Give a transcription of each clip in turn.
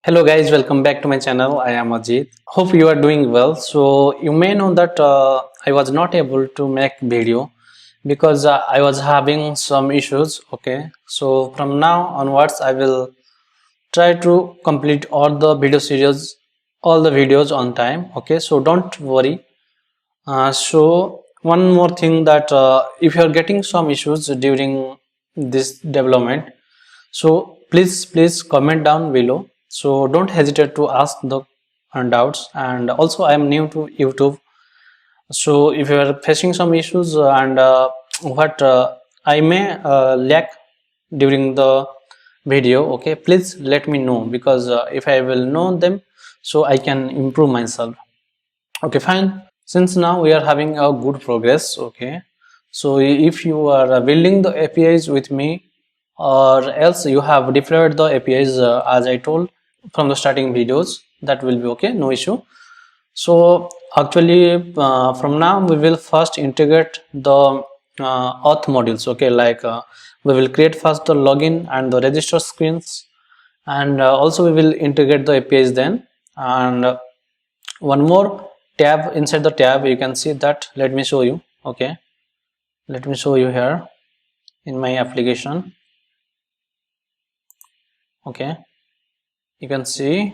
Hello guys, welcome back to my channel. I am Ajit. Hope you are doing well. So you may know that I was not able to make video because I was having some issues. Okay, so from now onwards I will try to complete all the video series, all the videos on time. Okay, so don't worry. So one more thing that if you are getting some issues during this development, so please comment down below. So don't hesitate to ask the doubts. And also I am new to YouTube, so if you are facing some issues and what I may lack during the video, okay, please let me know, because if I will know them, so I can improve myself. Okay, fine. Since now we are having a good progress, okay, so if you are building the APIs with me, or else you have deployed the APIs as I told from the starting videos, that will be okay, no issue. So actually from now we will first integrate the auth modules. Okay, like we will create first the login and the register screens, and also we will integrate the APIs then. And one more tab, inside the tab you can see that, let me show you. Okay, let me show you here in my application. Okay, you can see,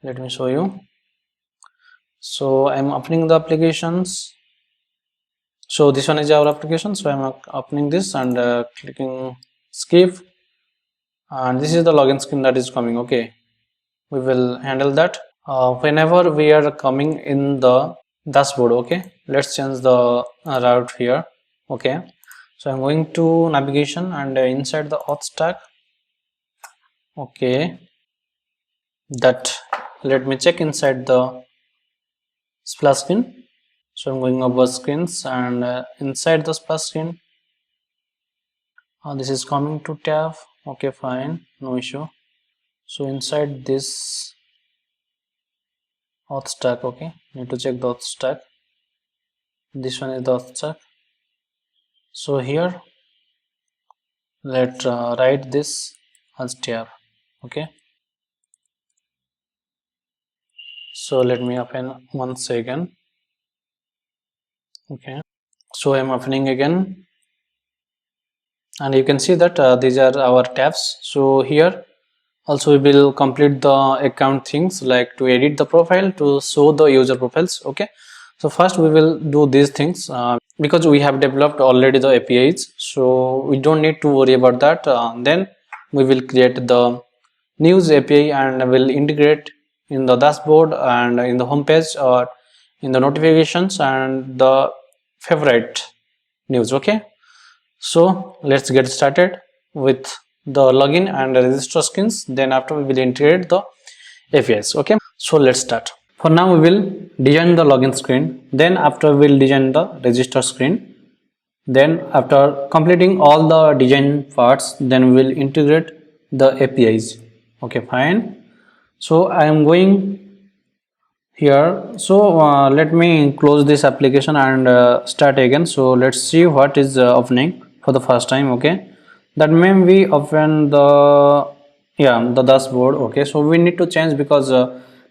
let me show you. So I'm opening the applications. So this one is our application, so I'm opening this and clicking skip, and this is the login screen that is coming. Okay, we will handle that whenever we are coming in the dashboard. Okay, let's change the route here. Okay, so I'm going to navigation and inside the auth stack. Okay, that, let me check inside the splash screen. So I'm going over screens, and inside the splash screen this is coming to tab. Okay, fine, no issue. So inside this auth stack, okay, need to check the auth stack. This one is the auth stack. So here let write this as tab. Okay, so let me open once again. Okay, so I'm opening again, and you can see that these are our tabs. So here also we will complete the account things, like to edit the profile, to show the user profiles. Okay, so first we will do these things because we have developed already the APIs, so we don't need to worry about that. Then we will create the news API and will integrate in the dashboard and in the home page, or in the notifications and the favorite news. Okay, so let's get started with the login and register screens. Then after we will integrate the APIs. Okay, so let's start. For now we will design the login screen, then after we will design the register screen. Then after completing all the design parts, then we will integrate the APIs. Okay, fine. So I am going here. So let me close this application and start again. So let's see what is opening for the first time. Okay, that means we open the dashboard. Okay, so we need to change because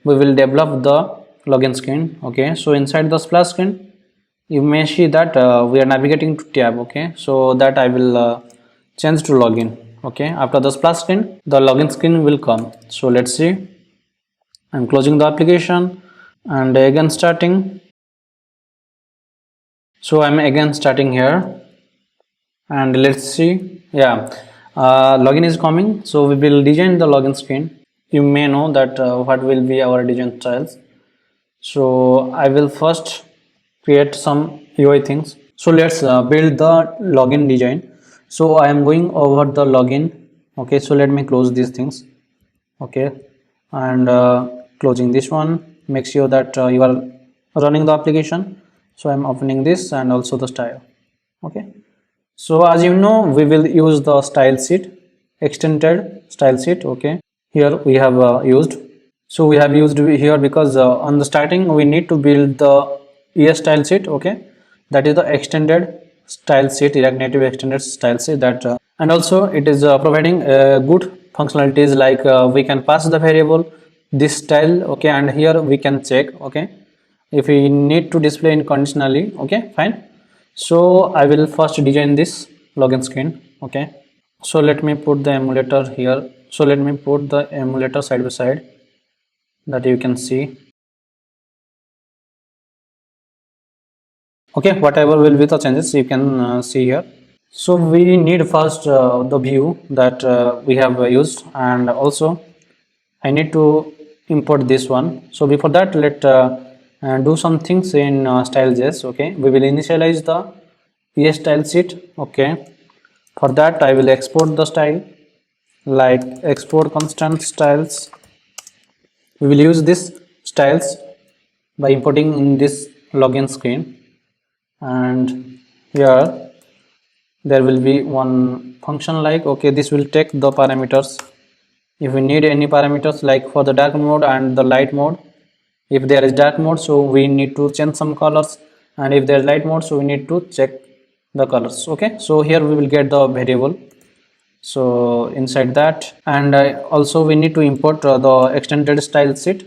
we will develop the login screen. Okay, so inside the splash screen you may see that we are navigating to tab. Okay, so that I will change to login. Okay, after the splash screen the login screen will come. So let's see, I'm closing the application and again starting. So I'm again starting here, and let's see. Login is coming, so we will design the login screen. You may know that what will be our design styles. So I will first create some UI things. So let's build the login design. So I am going over the login. Okay, so let me close these things. Okay, and closing this one. Make sure that you are running the application. So I'm opening this and also the style. Okay, so as you know, we will use the style sheet, extended style sheet. Okay, here we have used. So we have used here because on the starting we need to build the ES style sheet. Okay, that is the extended style sheet, React Native extended style sheet. That and also it is providing a good functionalities like we can pass the variable this style, okay, and here we can check, okay, if we need to display in conditionally, okay, fine. So I will first design this login screen, okay. So let me put the emulator here. So let me put the emulator side by side that you can see. Okay, whatever will be the changes you can see here. So we need first the view that we have used, and also I need to import this one. So before that, let do some things in style.js. Okay, we will initialize the ES style sheet. Okay, for that I will export the style, like export constant styles. We will use this styles by importing in this login screen, and here there will be one function like, okay, this will take the parameters. If we need any parameters like for the dark mode and the light mode, if there is dark mode, so we need to change some colors, and if there is light mode, so we need to check the colors. Okay, so here we will get the variable. So inside that, and also we need to import the extended style sheet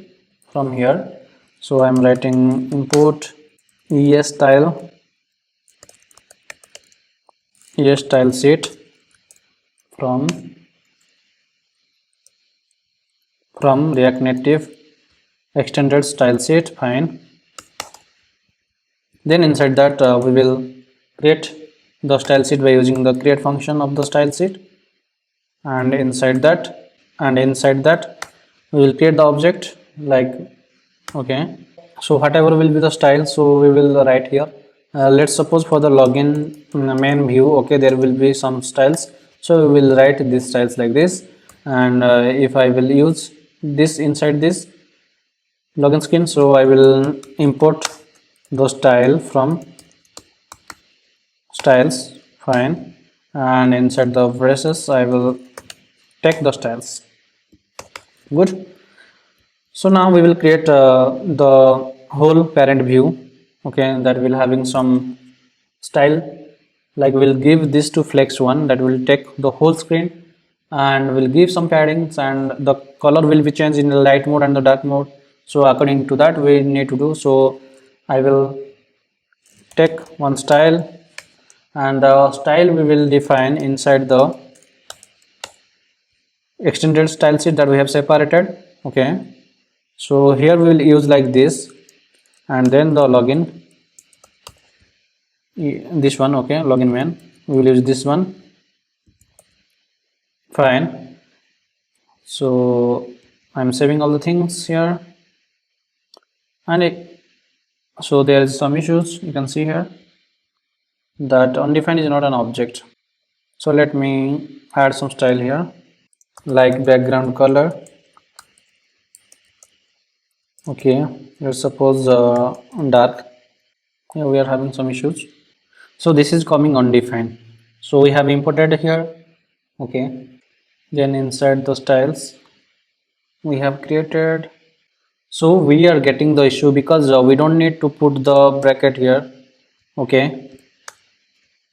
from here. So I'm writing import es style sheet from React Native extended style sheet, fine. Then inside that we will create the style sheet by using the create function of the style sheet, and inside that we will create the object like, okay. So whatever will be the style, so we will write here. Let's suppose for the login main view, okay, there will be some styles, so we will write these styles like this. And if I will use this inside this login screen, so I will import the style from styles, fine, and inside the braces I will take the styles, good. So now we will create the whole parent view, okay, that will having some style, like we'll give this to flex one, that will take the whole screen, and will give some paddings, and the color will be changed in the light mode and the dark mode. So according to that we need to do. So I will take one style, and the style we will define inside the extended style sheet that we have separated, okay. So here we will use like this, and then the login, this one, okay, login main, we will use this one, fine. So I'm saving all the things here, and so there is some issues you can see here, that undefined is not an object. So let me add some style here, like background color, okay, let's suppose dark. Yeah, we are having some issues. So this is coming undefined, so we have imported here, okay. Then inside the styles we have created, so we are getting the issue because we don't need to put the bracket here, okay,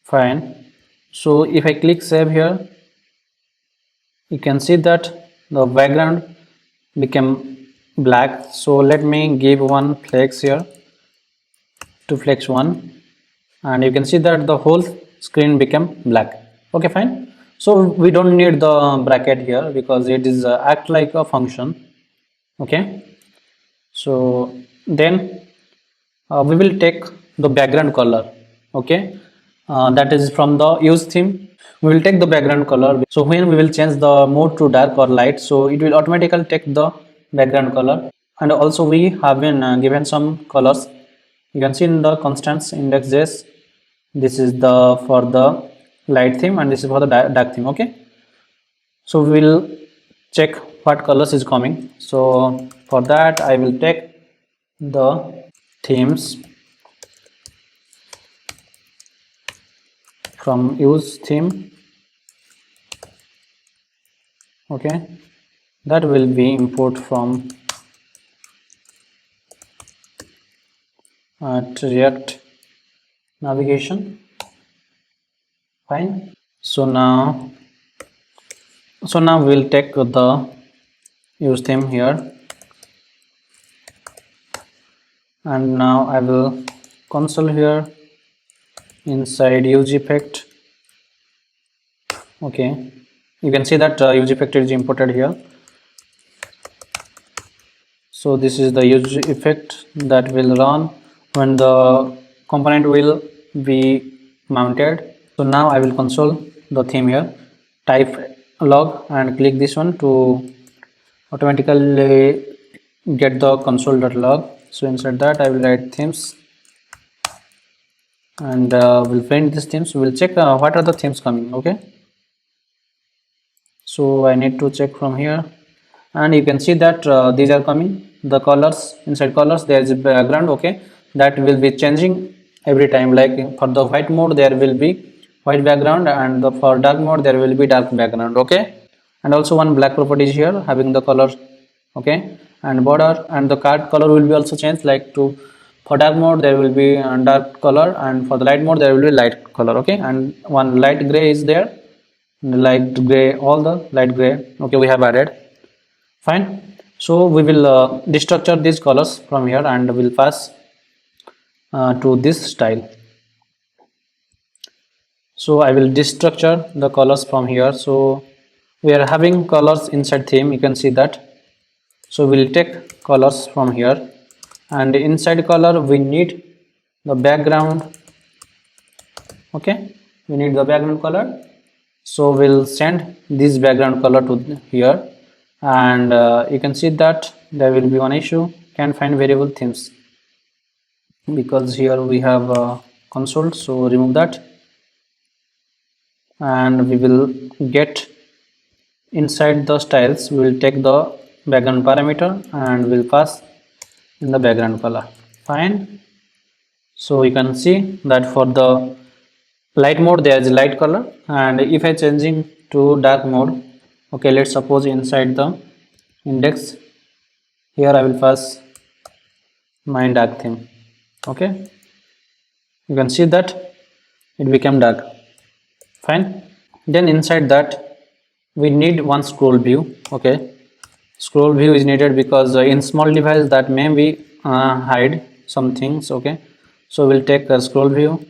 fine. So if I click save here, you can see that the background became black. So let me give one flex here to flex one, and you can see that the whole screen became black, okay, fine. So we don't need the bracket here because it is act like a function, okay. So then we will take the background color, okay, that is from the use theme. We will take the background color, so when we will change the mode to dark or light, so it will automatically take the background color. And also we have been given some colors, you can see in the constants index.js. This is the for the light theme, and this is for the dark theme, okay. So we will check what colors is coming. So for that I will take the themes from use theme, okay, that will be import from React navigation, fine. So now So now we'll take the use theme here, and now I will console here inside use effect. Okay, you can see that use effect is imported here. So this is the use effect that will run when the component will be mounted. So now I will console the theme here, type log and click this one to automatically get the console.log. So inside that I will write themes, and we'll print these themes. We'll check what are the themes coming. Okay, so I need to check from here, and you can see that these are coming. The colors, inside colors there is a background. Okay, that will be changing every time. Like for the white mode there will be white background, and for dark mode there will be dark background. Okay, and also one black property is here having the color. Okay, and border and the card color will be also changed, like to for dark mode there will be dark color, and for the light mode there will be light color. Okay, and one light gray is there, light gray, all the light gray. Okay, we have added. Fine. So we will destructure these colors from here, and we'll pass to this style. So I will destructure the colors from here. So we are having colors inside theme, you can see that. So we'll take colors from here, and inside color we need the background. Okay, we need the background color. So we'll send this background color to here, and you can see that there will be one issue, can't find variable themes, because here we have console. So remove that, and we will get inside the styles. We will take the background parameter and we'll pass in the background color. Fine. So you can see that for the light mode there is light color, and if I changing to dark mode, okay, let's suppose inside the index here I will pass my dark theme. Okay, you can see that it became dark. Fine. Then inside that we need one scroll view. Okay, scroll view is needed because in small device that may be hide some things. Okay, so we'll take a scroll view.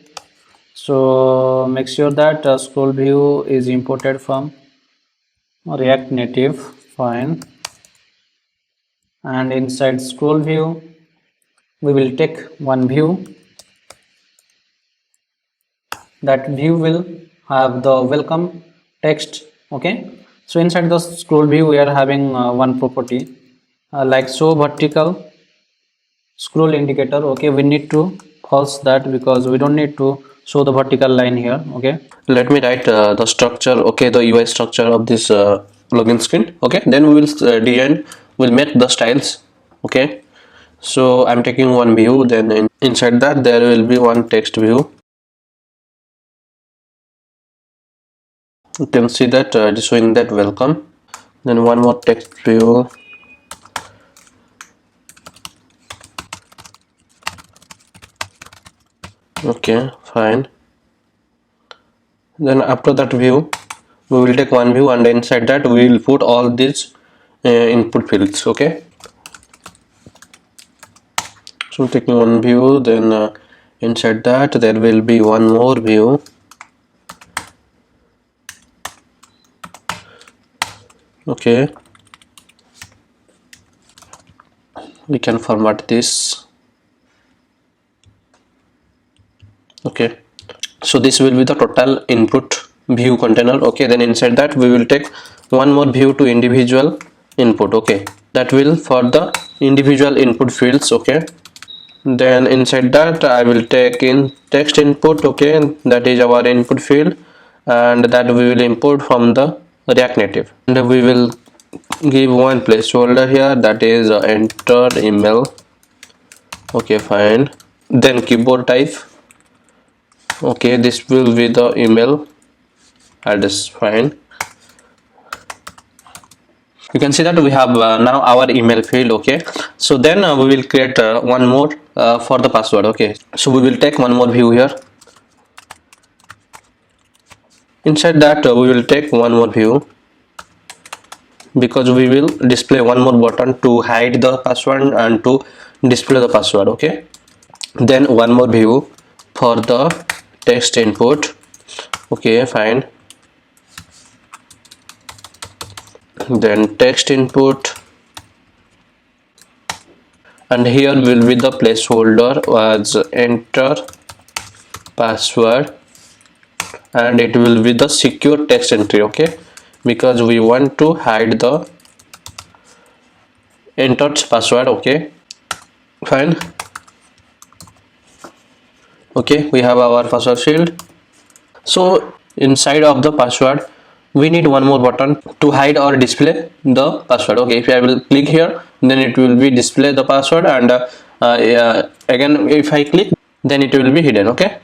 So make sure that scroll view is imported from React Native. Fine. And inside scroll view we will take one view. That view will have the welcome text. Okay, so inside the scroll view we are having one property like show vertical scroll indicator. Okay, we need to false that because we don't need to show the vertical line here. Okay, let me write the structure, okay, the UI structure of this login screen. Okay, then we will design, we'll make the styles. Okay, so I'm taking one view, then inside that there will be one text view. You can see that it is showing that welcome, then one more text view. Okay, fine. Then after that view we will take one view, and inside that we will put all these input fields. Okay, so taking one view, then inside that there will be one more view. Okay, we can format this. Okay, so this will be the total input view container. Okay, then inside that we will take one more view to individual input. Okay, that will for the individual input fields. Okay, then inside that I will take in text input. Okay, that is our input field, and that we will import from the React Native, and we will give one placeholder here, that is enter email. Okay, fine. Then keyboard type, okay, this will be the email address. Fine. You can see that we have now our email field. Okay, so then we will create one more for the password. Okay, so we will take one more view here. Inside that we will take one more view. because we will display one more button to hide the password and to display the password. Okay, then one more view for the text input. Okay, fine. Then text input, and here will be the placeholder as enter password, and it will be the secure text entry. Okay, because we want to hide the entered password. Okay, fine. Okay, we have our password field. So inside of the password we need one more button to hide or display the password. Okay, if I will click here, then it will be display the password, and again if I click, then it will be hidden. Okay,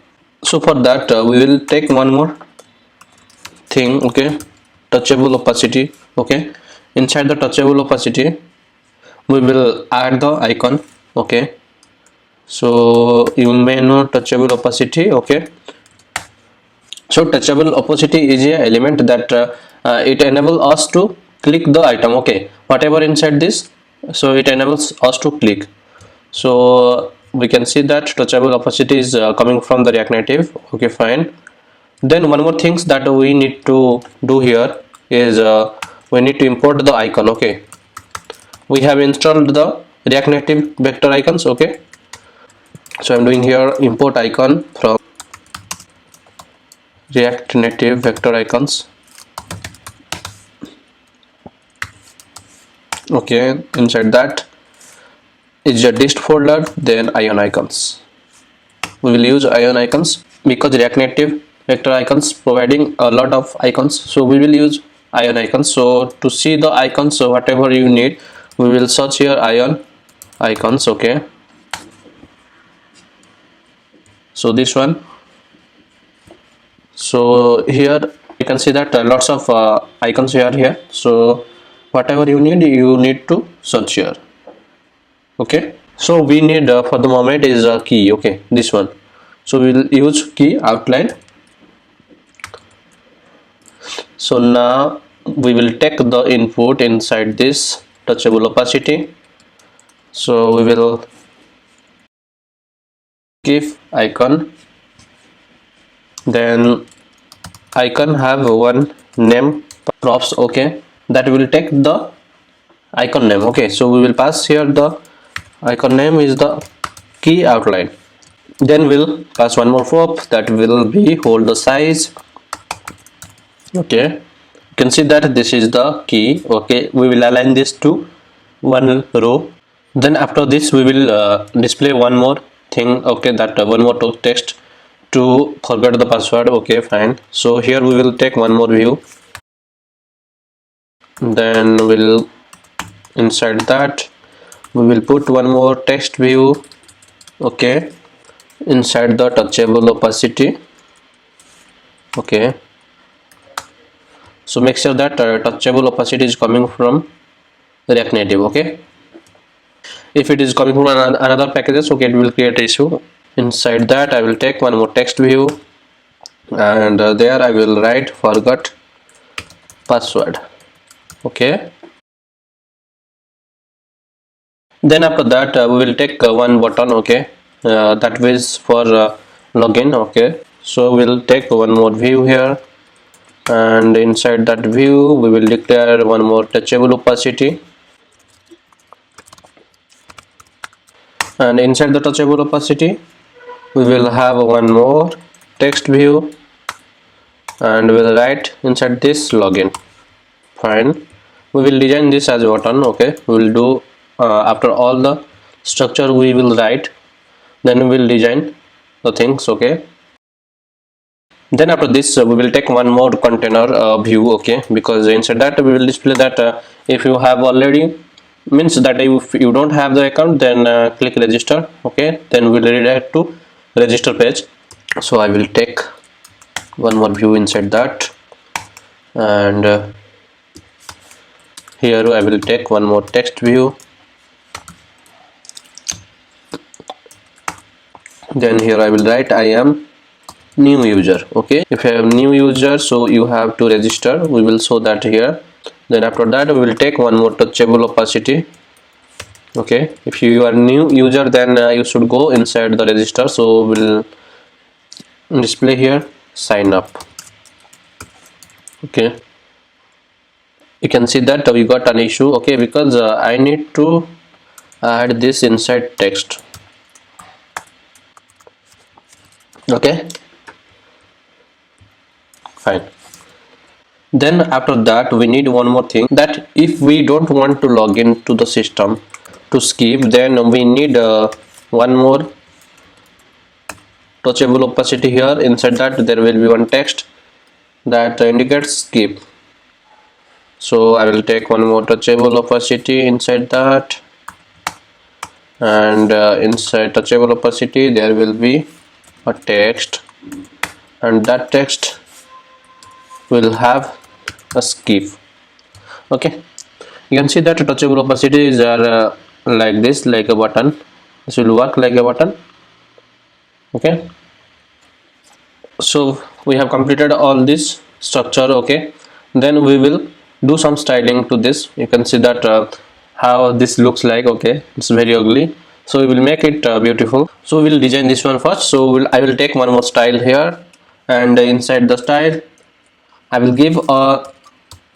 so for that we will take one more thing. Okay, touchable opacity. Okay, inside the touchable opacity we will add the icon. Okay, so you may know touchable opacity. Okay, so touchable opacity is a element that it enables us to click the item. Okay, whatever inside this, so it enables us to click. So we can see that touchable opacity is coming from the React Native. Okay, fine. Then one more things that we need to do here is we need to import the icon. Okay, we have installed the React Native vector icons. Okay, so I'm doing here import icon from React Native vector icons. Okay, inside that is a dist folder, then ion icons. We will use ion icons because React Native vector icons providing a lot of icons, so we will use ion icons. So to see the icons, so whatever you need, we will search here ion icons. Okay, so this one. So here you can see that lots of icons are here. So whatever you need to search here. Okay, so we need for the moment is a key. Okay, this one. So we will use key outline. So now we will take the input inside this touchable opacity. So we will give icon, then icon have one name props. Okay, that will take the icon name. Okay, so we will pass here the icon name is the key outline, then we'll pass one more prop that will be hold the size. Okay, you can see that this is the key. Okay, we will align this to one row. Then after this we will display one more thing. Okay, that one more text to forget the password. Okay, fine. So here we will take one more view, then we'll inside that we will put one more text view. Okay, inside the touchable opacity. Okay, so make sure that touchable opacity is coming from React Native. Okay, if it is coming from another packages, okay, it will create issue. Inside that I will take one more text view, and there I will write forgot password. Okay, then after that we will take one button. Okay, that is for login. Okay, so we'll take one more view here, and inside that view we will declare one more touchable opacity, and inside the touchable opacity we will have one more text view, and we'll write inside this login. Fine, we will design this as a button. Okay, we will do after all the structure we will write, then we will design the things. Okay, then after this we will take one more container view. Okay, because inside that we will display that if you have already, means that if you don't have the account, then click register. Okay, then we'll redirect to register page. So I will take one more view inside that, and here I will take one more text view, then here I will write I am new user. Okay, if you have new user, so you have to register. We will show that here Then after that we will take one more touchable opacity. Okay, if you are new user, then you should go inside the register. So we'll display here sign up. Okay, you can see that we got an issue. Okay, because I need to add this inside text. Okay, fine. Then after that we need one more thing, that if we don't want to log in to the system to skip, then we need one more touchable opacity here. Inside that there will be one text that indicates skip. So I will take one more touchable opacity inside that, and inside touchable opacity there will be a text, and that text will have a skip. Okay, you can see that touchable opacities are like this, like a button. This will work like a button. Okay, so we have completed all this structure. Okay, then we will do some styling to this. You can see that how this looks like. Okay, it's very ugly, so we will make it beautiful. So we'll design this one first. So I will take one more style here, and inside the style I will give a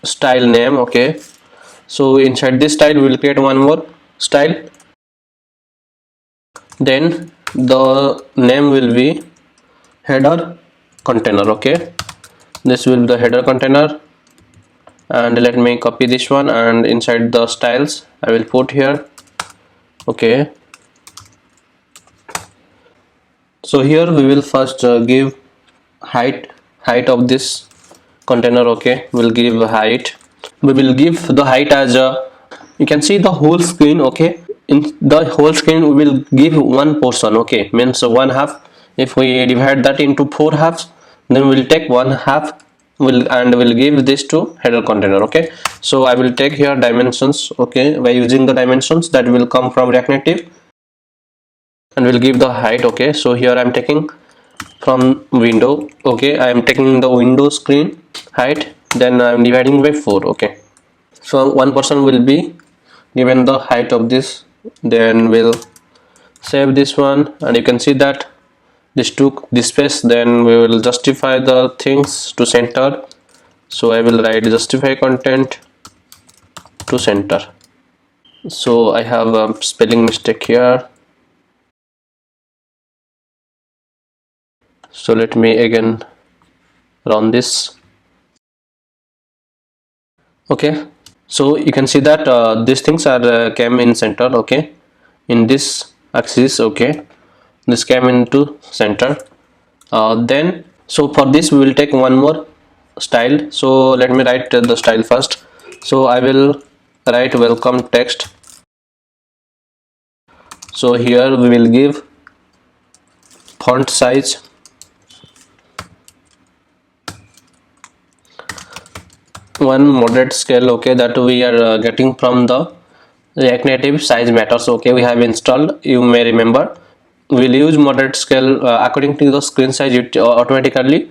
style name. Okay, so inside this style we will create one more style, then the name will be header container. Okay, this will be the header container, and let me copy this one, and inside the styles I will put here. Okay, so here we will first give height of this container. Okay, we'll give height. We will give the height as you can see the whole screen. Okay, in the whole screen we will give one portion. Okay, means one half. If we divide that into 4 halves, then we'll take one half and we'll give this to header container. Okay, so I will take here dimensions. Okay, by using the dimensions that will come from React Native, and we'll give the height. Okay, so here I'm taking from window. Okay, I am taking the window screen height, then I'm dividing by 4. Okay, so one person will be given the height of this. Then we'll save this one, and you can see that this took this space. Then we will justify the things to center. So I will write justify content to center. So I have a spelling mistake here, so let me again run this. Okay, so you can see that these things are came in center. Okay, in this axis. Okay, this came into center. Then so for this we will take one more style. So let me write the style first. So I will write welcome text. So here we will give font size one moderate scale. Okay, that we are getting from the React Native size matters. Okay, we have installed, you may remember. We'll use moderate scale according to the screen size. It automatically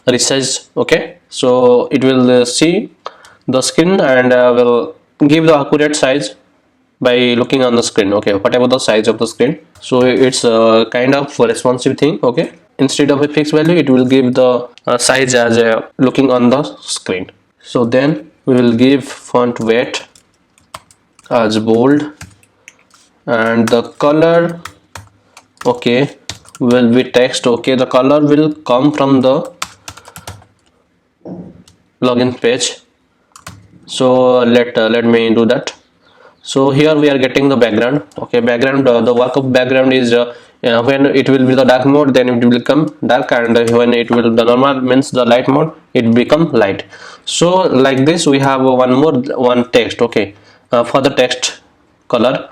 resize. Okay, so it will see the screen and will give the accurate size by looking on the screen. Okay, whatever the size of the screen. So it's a kind of responsive thing. Okay, instead of a fixed value, it will give the size as looking on the screen. So then we will give font weight as bold, and the color, okay, will be text. Okay, the color will come from the login page. So let me do that. So here we are getting the background. Okay, background, the work of background is when it will be the dark mode, then it will become dark, and when it will the normal, means the light mode, it become light. So like this we have one text. Okay, for the text color,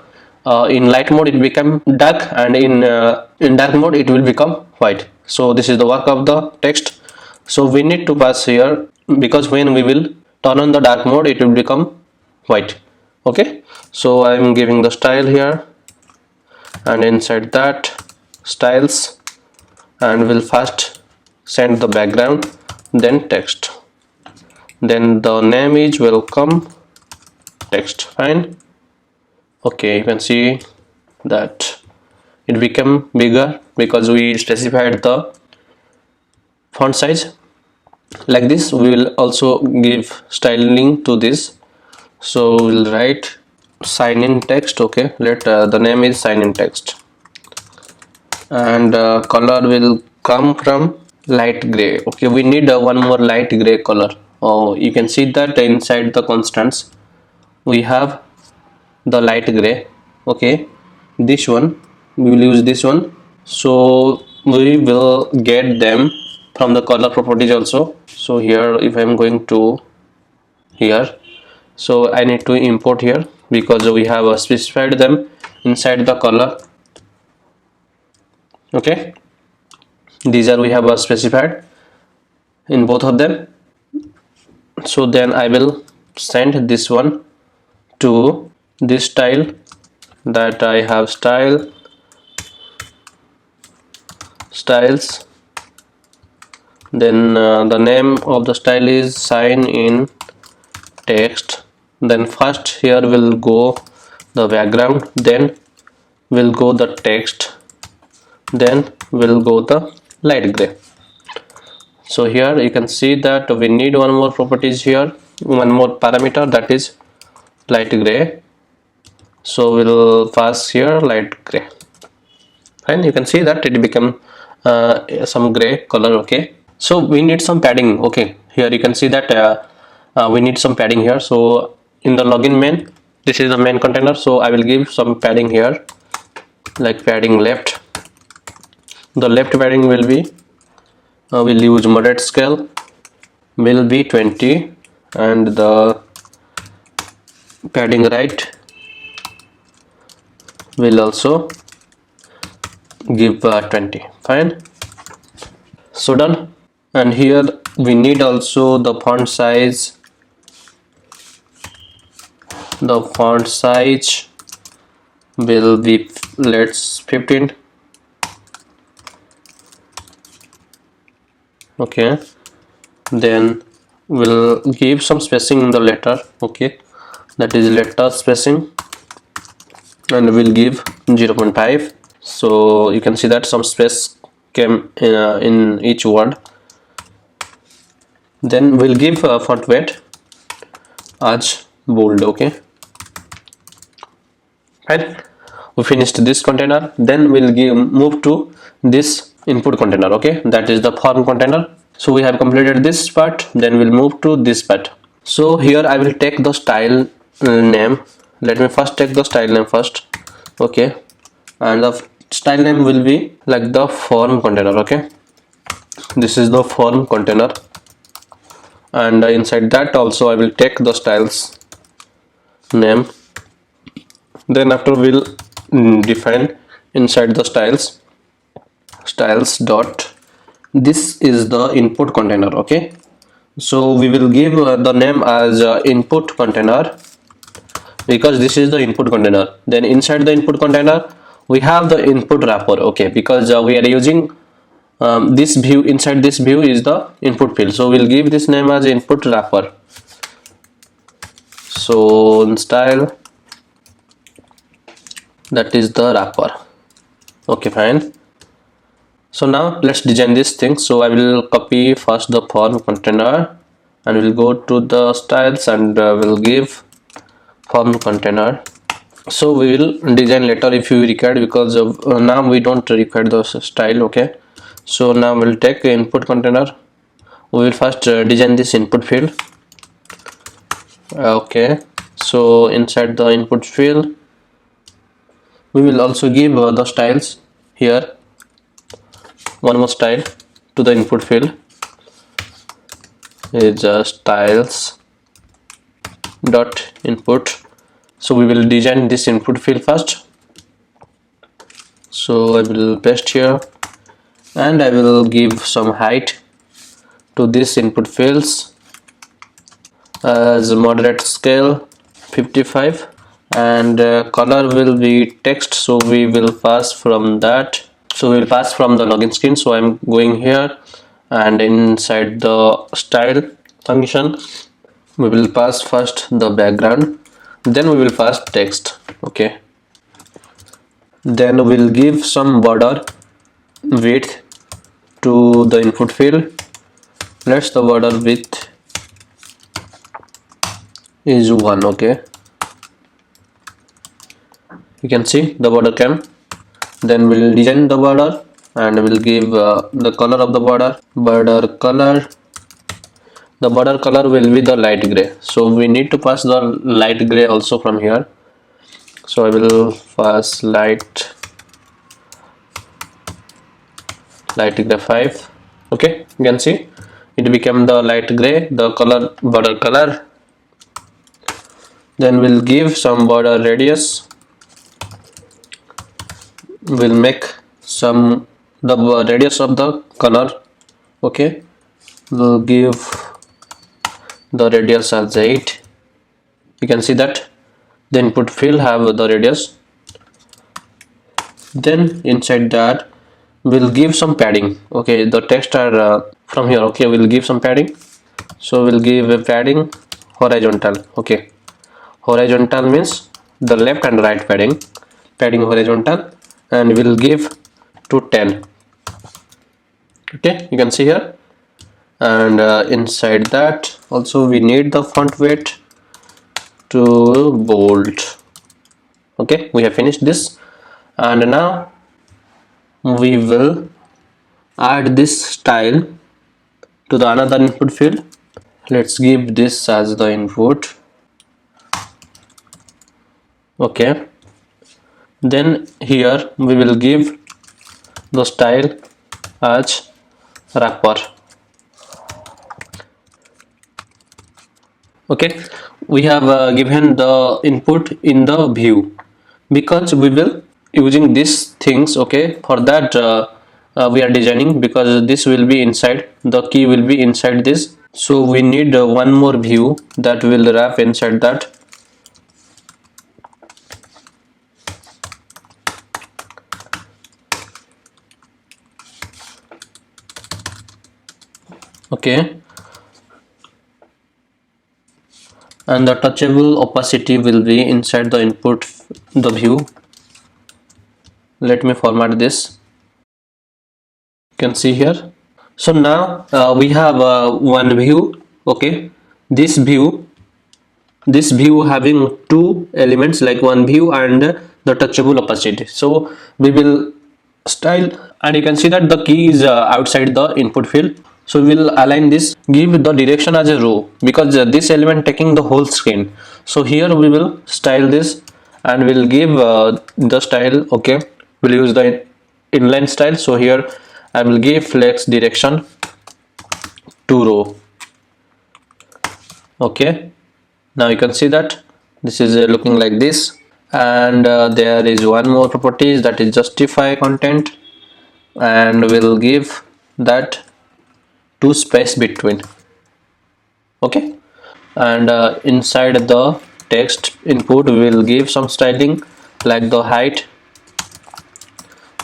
in light mode it become dark, and in dark mode it will become white. So this is the work of the text. So we need to pass here, because when we will turn on the dark mode, it will become white. Okay, so I am giving the style here, and inside that styles, and will first send the background, then text. then the name is welcome text. Fine. Okay, you can see that it became bigger because we specified the font size. Like this, we will also give styling to this. So we'll write sign in text. Okay, let the name is sign in text, and color will come from light gray. Okay, we need one more light gray color. Oh, you can see that inside the constants we have the light gray. Okay, this one we will use this one, so we will get them from the color properties also. So here, if I'm going to here, so I need to import here because we have specified them inside the color. Okay, these are we have specified in both of them. So then I will send this one to this style, that I have styles, then the name of the style is sign in text. Then first here will go the background, then will go the text, then will go the light gray. So here you can see that we need one more properties here, one more parameter, that is light gray. So we'll pass here light gray. Fine, you can see that it become some gray color. Okay, so we need some padding. Okay, here you can see that we need some padding here. So in the login main, this is the main container, so I will give some padding here, like padding left. The left padding will be we'll use moderate scale, will be 20, and the padding right will also give 20. Fine, so done. And here we need also the font size. The font size will be, let's 15. Okay, then we'll give some spacing in the letter. Okay, that is letter spacing, and we'll give 0.5. so you can see that some space came in each word. Then we'll give font weight as bold. Okay, fine, we finished this container. Then we'll move to this input container. Okay, that is the form container. So we have completed this part, then we'll move to this part. So here I will take the style name. Let me first take the style name first. Okay, and the style name will be like the form container. Okay, this is the form container, and inside that also I will take the styles name. Then after we'll define inside the styles dot, this is the input container. Okay, so we will give the name as input container because this is the input container. Then inside the input container we have the input wrapper. Okay, because we are using this view. Inside this view is the input field, so we'll give this name as input wrapper. So in style, that is the wrapper. Okay, fine. So now let's design this thing. So I will copy first the form container, and we'll go to the styles, and we'll give form container. So we will design later if you require, because now we don't require the style. Okay, so now we'll take input container. We will first design this input field. Okay, so inside the input field we will also give the styles here, one more style to the input field is styles dot input. So we will design this input field first. So I will paste here, and I will give some height to this input fields as moderate scale 55, and color will be text. So we will pass from that. So we will pass from the login screen. So I'm going here, and inside the style function we will pass first the background, then we will pass text. Okay, then we'll give some border width to the input field. Let's the border width is 1. Okay, you can see the border came. Then we'll design the border and we'll give the color of the border color. The border color will be the light gray, so we need to pass the light gray also from here. So I will pass light gray 5. Okay, you can see it became the light gray, the color border color. Then we'll give some border radius. We'll make some the radius of the color. Okay, we'll give the radius as 8. You can see that the input field have the radius. Then inside that we'll give some padding. Okay, the text are from here. Okay, we'll give some padding. So we'll give a padding horizontal. Okay, horizontal means the left and right padding horizontal, and we'll give to 10. Okay, you can see here. And inside that also we need the font weight to bold. Okay, we have finished this, and now we will add this style to the another input field. Let's give this as the input. Okay, then here we will give the style as wrapper. Okay, we have given the input in the view because we will using these things. Okay, for that we are designing, because this will be inside, the key will be inside this, so we need one more view that will wrap inside that. Okay, and the touchable opacity will be inside the input, the view. Let me format this. You can see here. So now we have one view. Okay, this view having two elements, like one view and the touchable opacity. So we will style, and you can see that the key is outside the input field. So we will align this, give the direction as a row, because this element taking the whole screen. So here we will style this and we'll give the style. Okay, we'll use the inline style. So here I will give flex direction to row. Okay, now you can see that this is looking like this. And there is one more properties, that is justify content, and we'll give that to space between. Okay, and inside the text input we will give some styling, like the height.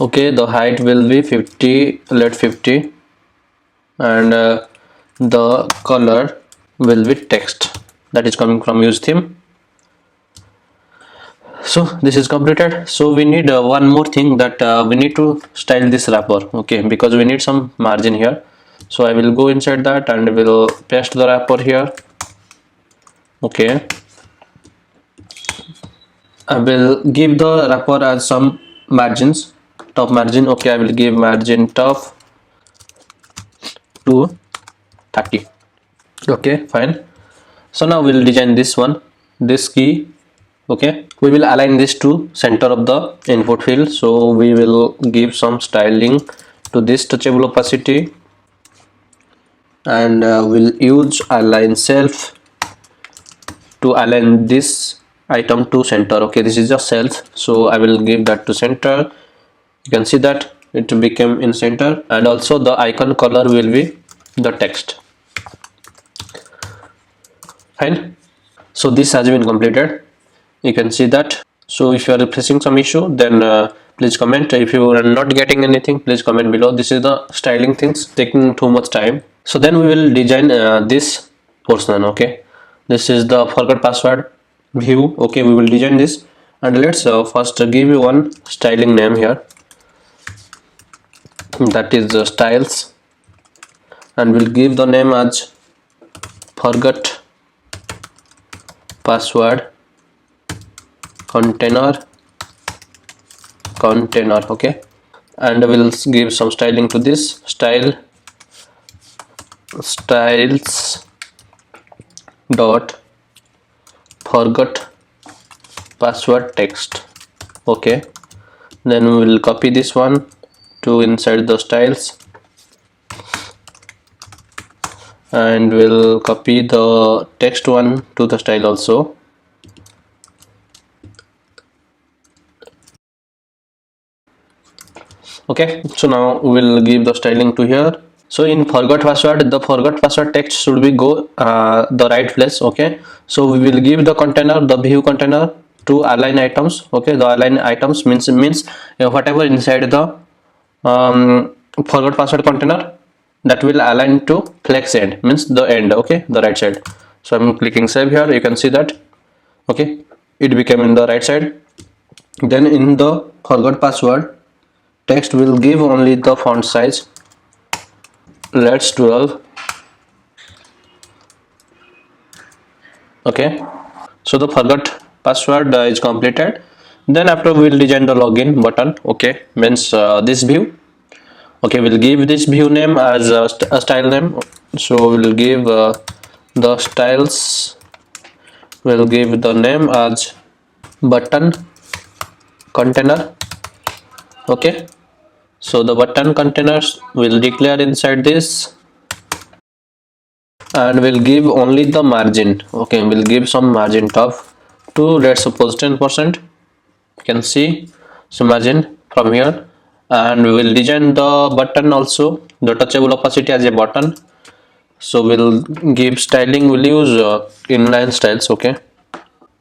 Okay, the height will be 50, let 50, and the color will be text, that is coming from use theme. So this is completed. So we need one more thing, that we need to style this wrapper. Okay, because we need some margin here. So I will go inside that and will paste the wrapper here. Okay, I will give the wrapper as some margins, top margin. Okay, I will give margin top to 30. Okay, fine. So now we'll design this one, this key. Okay, we will align this to center of the input field. So we will give some styling to this touchable opacity, and we'll use align self to align this item to center. Okay, this is a self, so I will give that to center. You can see that it became in center, and also the icon color will be the text. Fine. So this has been completed. You can see that. So if you are facing some issue, then please comment. If you are not getting anything, please comment below. This is the styling things taking too much time. So then we will design this portion. Okay, This is the forgot password view. Okay, we will design this, and let's first give you one styling name here, that is styles, and we'll give the name as forgot password container. Okay, and we'll give some styling to this styles dot forgot password text. Okay, then we will copy this one to inside the styles, and we'll copy the text one to the style also. Okay, so now we'll give the styling to here. So in forgot password, the forgot password text should be go the right place. Okay, so we will give the container, the view container, to align items. Okay, the align items means whatever inside the forgot password container, that will align to flex end, means the end. Okay, the right side. So I'm clicking save here. You can see that. Okay, it became in the right side. Then in the forgot password text, will give only the font size, let's 12. Okay, so the forgot password is completed. Then after we will design the login button. Okay, means this view. Okay, we'll give this view name as a style name. So we'll give the styles, we'll give the name as button container. Okay, so the button containers will declare inside this, and we'll give only the margin. Okay, we'll give some margin top to, let's suppose 10%. You can see some margin from here, and we will design the button also, the touchable opacity as a button. So we'll give styling, we'll use inline styles. Okay,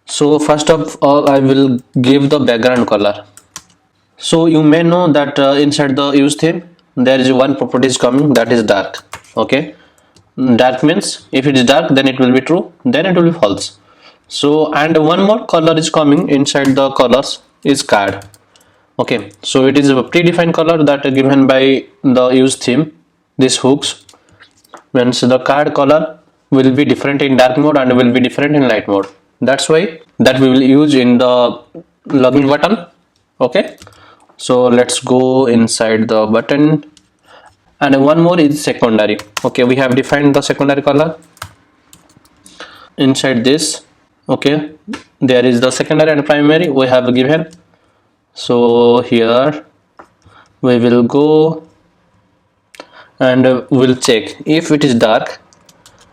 so first of all I will give the background color. So you may know that inside the use theme there is one property is coming, that is dark. Okay, dark means if it is dark then it will be true, then it will be false. So, and one more color is coming inside the colors is card. Okay, so it is a predefined color that is given by the use theme. This hooks means the card color will be different in dark mode and will be different in light mode. That's why that we will use in the login button. Okay, so let's go inside the button, and one more is secondary. Okay, we have defined the secondary color inside this. Okay, there is the secondary and primary we have given. So here we will go and we'll check if it is dark.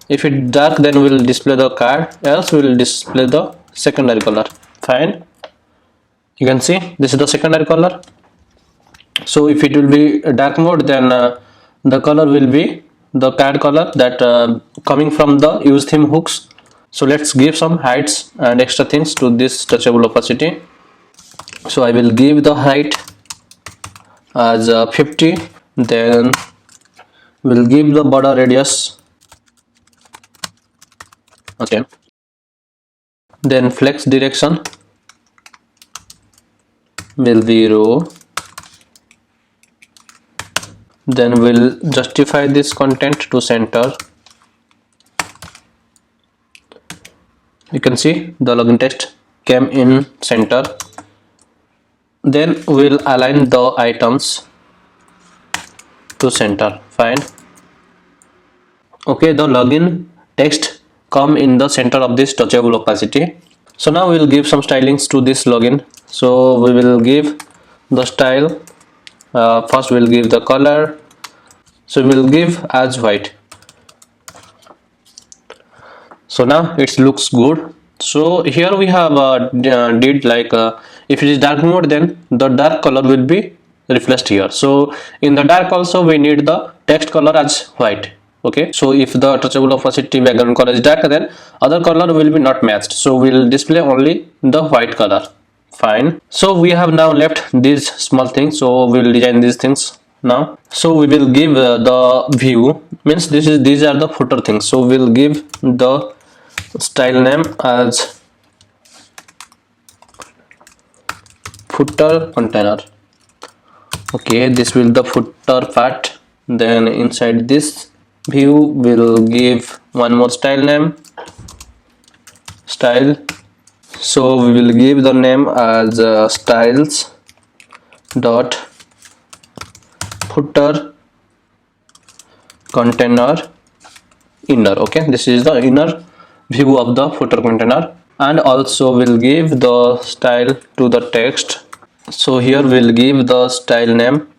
If it is dark, then we will display the card, else we will display the secondary color. Fine, you can see this is the secondary color. So if it will be dark mode, then the color will be the card color that coming from the use theme hooks. So let's give some heights and extra things to this touchable opacity. So I will give the height as 50, then we'll give the border radius. Okay, then flex direction will be row. Then we'll justify this content to center. You can see the login text came in center. Then we'll align the items to center. Fine. Okay, the login text come in the center of this touchable opacity. So now we'll give some stylings to this login. So we will give the style. First we'll give the color, so we'll give as white. So now it looks good. So here we have did like if it is dark mode, then the dark color will be reflected here. So in the dark also we need the text color as white. Okay, so if the touchable opacity background color is dark, then other color will be not matched, so we'll display only the white color. Fine. So we have now left these small things, so we will design these things now. So we will give the view, means these are the footer things. So we'll give the style name as footer container. Okay, this will the footer part. Then inside this view we'll give one more style name, style. So we will give the name as styles dot footer container inner. Okay, this is the inner view of the footer container, and also we'll give the style to the text. So here we'll give the style name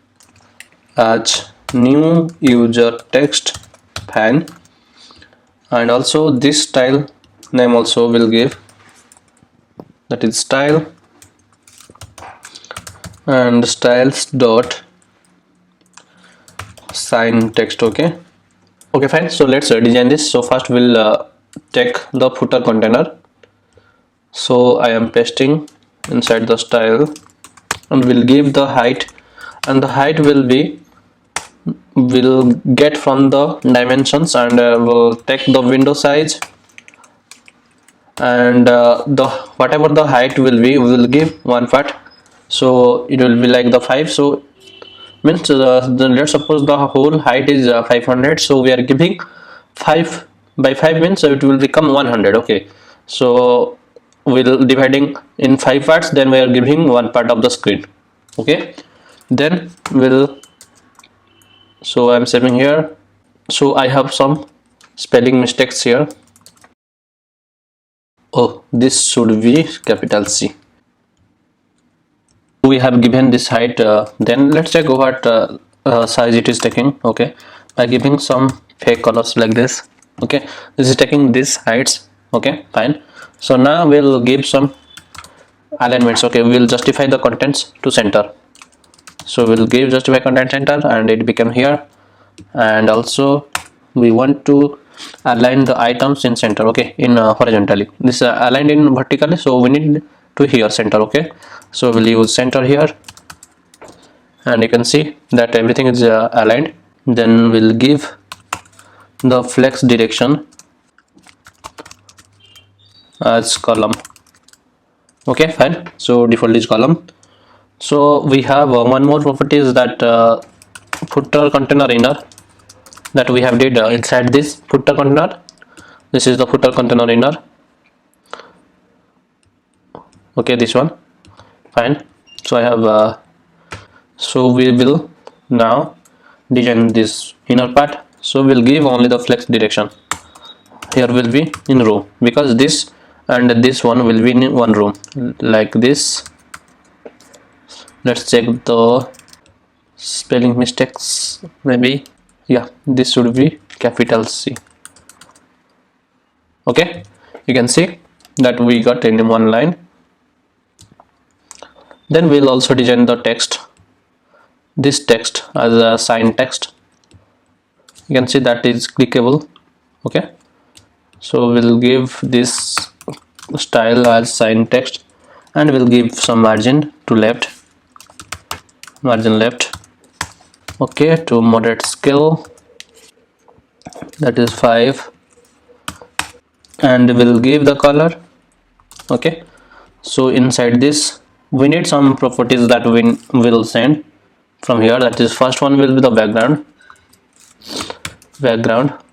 as new user text fan, and also this style name also will give, that is style and styles dot sign text. Okay, fine. So let's design this. So first we'll take the footer container. So I am pasting inside the style, and we'll give the height, and the height will get from the dimensions, and we'll take the window size, and the whatever the height will be, we will give one part. So it will be like the 5. So means then let's suppose the whole height is 500, so we are giving 5 by 5 means it will become 100. Okay, so we'll dividing in 5 parts, then we are giving one part of the screen. Okay, then so I'm saving here. So I have some spelling mistakes here. Oh, this should be capital C. We have given this height. Then let's check what size it is taking. Okay, by giving some fake colors like this. Okay, this is taking this heights. Okay, fine. So now we'll give some alignments. Okay, we'll justify the contents to center. So we'll give justify content center, and it became here. And also we want to align the items in center. Okay, in horizontally. This aligned in vertically, so we need to here center. Okay, so we'll use center here, and you can see that everything is aligned. Then we'll give the flex direction as column. Okay, fine. So default is column. So we have one more property is that footer container inner, that we have did inside this footer container. This is the footer container inner. Okay, this one, fine. So I have so we will now design this inner part. So we'll give only the flex direction. Here will be in row, because this and this one will be in one row like this. Let's check the spelling mistakes. Maybe, yeah, this should be capital C. Okay, you can see that we got in one line. Then we'll also design the text, this text as a sign text. You can see that is clickable. Okay, so we'll give this style as sign text, and we'll give some margin to left, margin left. Okay, to moderate scale, that is 5, and we'll give the color. Okay, so inside this we need some properties that we will send from here. That is, first one will be the background.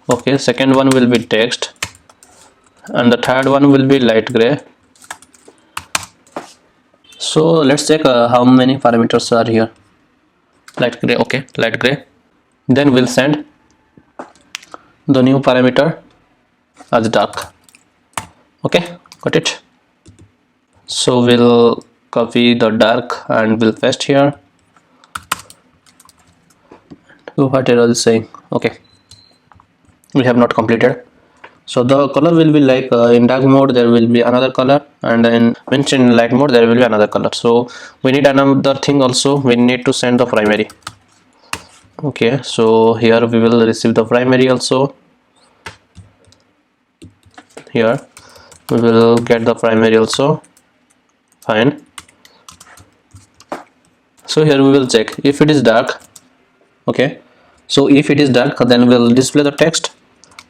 Okay, second one will be text, and the third one will be light gray. So let's check how many parameters are here. Light gray. Okay, light gray. Then we'll send the new parameter as dark. Okay, got it. So we'll copy the dark and we'll paste here. What error is saying? Okay, we have not completed. So the color will be like in dark mode there will be another color, and then in light mode there will be another color. So we need another thing also, we need to send the primary. Okay, so here we will receive the primary also. Here we will get the primary also. Fine. So here we will check if it is dark. Okay, so if it is dark, then we'll display the text,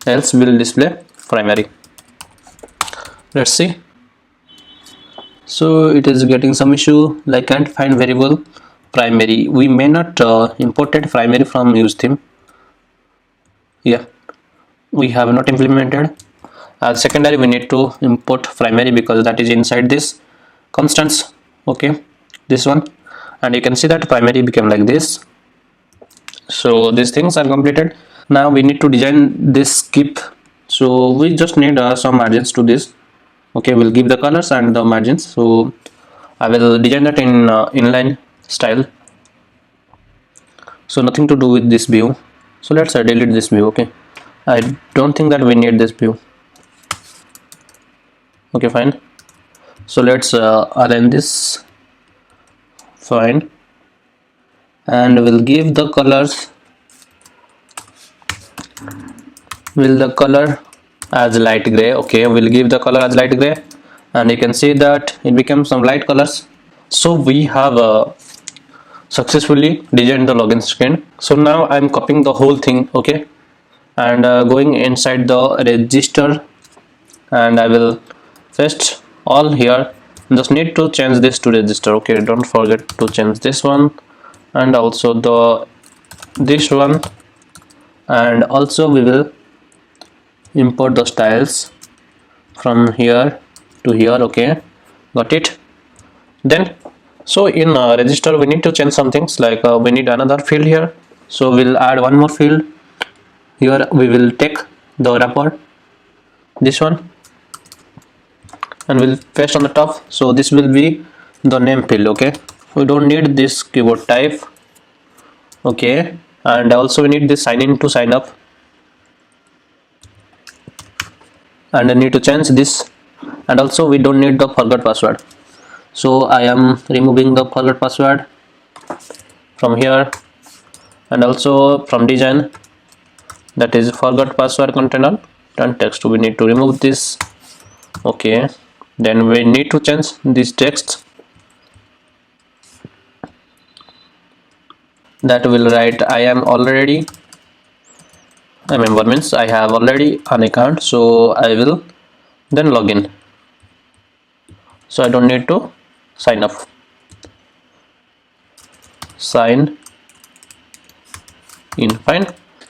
else we'll display primary. Let's see. So it is getting some issue, like can't find variable primary. We may not imported primary from use theme. Yeah, we have not implemented. As secondary we need to import primary because that is inside this constants. Okay, this one, and you can see that primary became like this. So these things are completed. Now we need to design this skip. So we just need some margins to this. Okay, we'll give the colors and the margins. So I will design that in inline style. So nothing to do with this view. So let's delete this view. Okay, I don't think that we need this view. Okay, fine. So let's align this. Fine, and we'll give the colors. Will the color as light gray. Okay, we'll give the color as light gray, and you can see that it becomes some light colors. So we have successfully designed the login screen. So now I'm copying the whole thing. Okay, and going inside the register, and I will paste all here. Just need to change this to register. Okay, don't forget to change this one, and also this one, and also we will import the styles from here to here. Okay, got it. Then so in register we need to change some things, like we need another field here. So we'll add one more field here. We will take the wrapper, this one, and we'll paste on the top. So this will be the name field. Okay, we don't need this keyboard type. Okay, and also we need this sign in to sign up, and I need to change this. And also we don't need the forgot password, so I am removing the forgot password from here, and also from design, that is forgot password container and text, we need to remove this. Okay, then we need to change this text, that will write I am already a member, means I have already an account, so I will then log in. So I don't need to sign up. Sign in. Fine.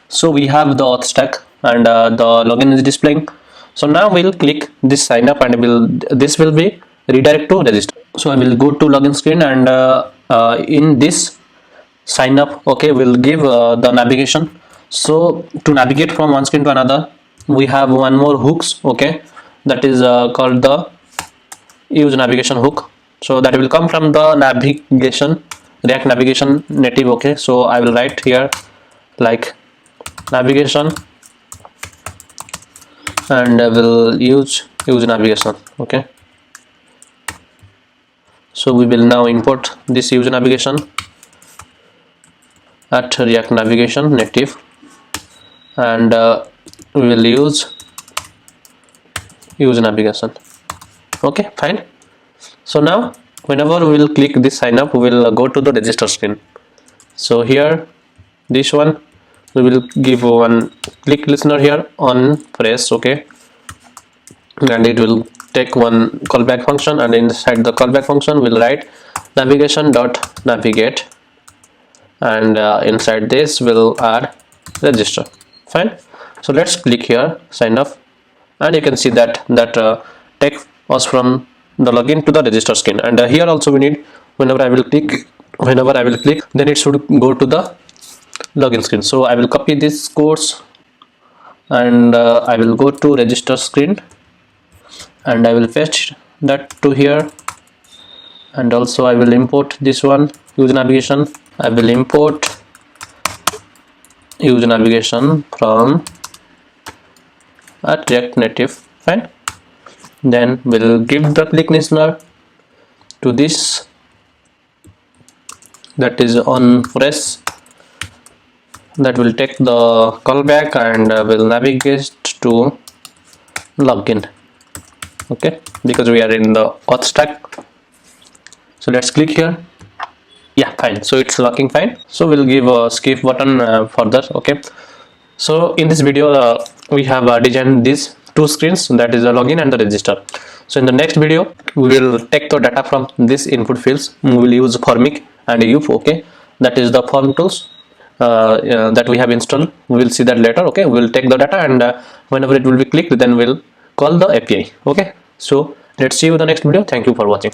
So we have the auth stack, and the login is displaying. So now we'll click this sign up, and this will be redirect to register. So I will go to login screen, and in this sign up, okay, we'll give the navigation. So to navigate from one screen to another, we have one more hooks. Okay, that is called the use navigation hook. So that will come from the navigation, React navigation native. Okay, so I will write here like navigation, and I will use navigation. Okay, so we will now import this use navigation at React navigation native, and we will use navigation. Okay, fine. So now whenever we will click this sign up, we will go to the register screen. So here, this one, we will give one click listener here on press. Okay, and it will take one callback function, and inside the callback function we'll write navigation dot navigate, and inside this we'll add register. Fine. So let's click here sign up, and you can see that take us from the login to the register screen. And here also we need, whenever I will click, then it should go to the login screen. So I will copy this course, and I will go to register screen, and I will fetch that to here, and also I will import this one, use navigation. I will import use navigation from React native. Fine. Then we'll give the click listener to this, that is on press, that will take the callback, and will navigate to login. Okay, because we are in the auth stack. So let's click here. Yeah, fine. So it's locking fine. So we'll give a skip button further. Okay, so in this video we have designed these two screens, that is the login and the register. So in the next video we will take the data from this input fields. We will use formic and UF. Okay, that is the form tools that we have installed. We will see that later. Okay, we will take the data, and whenever it will be clicked, then we'll call the API. Okay, so let's see you in the next video. Thank you for watching.